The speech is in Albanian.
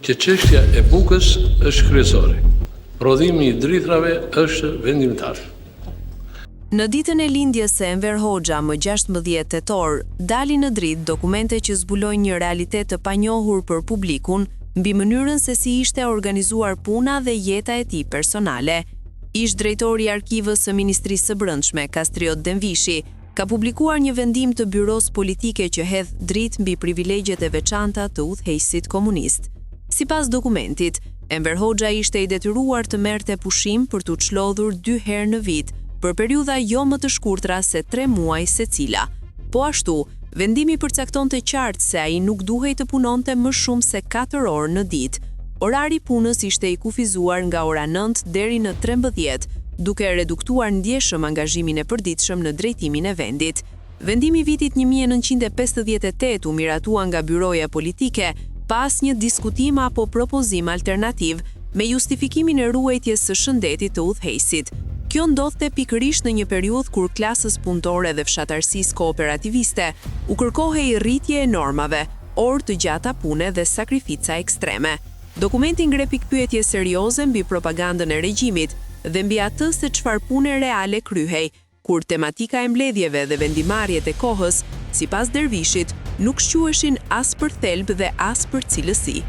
që çështja e bukës është kryesore. Prodhimi i drithrave është vendimtar. Në ditën e lindjes së Enver Hoxha më 16 tetor, dali në dritë dokumente që zbulojnë një realitet të panjohur për publikun mbi mënyrën se si ishte organizuar puna dhe jeta e tij personale. Ish drejtori i arkivës së Ministrisë së Brendshme, Kastriot Denvishi, ka publikuar një vendim të byros politike që hedh dritë mbi privilegjet e veçanta të udhëheqësit komunist. Sipas dokumentit, Enver Hoxha ishte i detyruar të merrte pushim për t'u çlodhur 2 herë në vit, për periudha jo më të shkurtra se 3 muaj secila. Po ashtu, vendimi përcaktonte qartë se ai nuk duhej të punonte më shumë se 4 orë në ditë. Orari i punës ishte i kufizuar nga ora 9 deri në 13, duke reduktuar ndjeshëm angazhimin e përditshëm në drejtimin e vendit. Vendimi i vitit 1958 u miratua nga byroja politike pas një diskutim apo propozim alternativ me justifikimin e ruajtjes së shëndetit të udhëheqësit. Kjo ndodhte pikërisht në një periudhë kur klasës punëtore dhe fshatarësisë kooperativiste u kërkohej rritje e normave, orë të gjata pune dhe sakrifica ekstreme. Dokumenti ngre pikpyetje serioze mbi propagandën e regjimit dhe mbi atë se çfarë pune reale kryhej, kur tematika e mbledhjeve dhe vendimarrjet e kohës, sipas Dervishit, nuk shquheshin as për thelb dhe as për cilësi.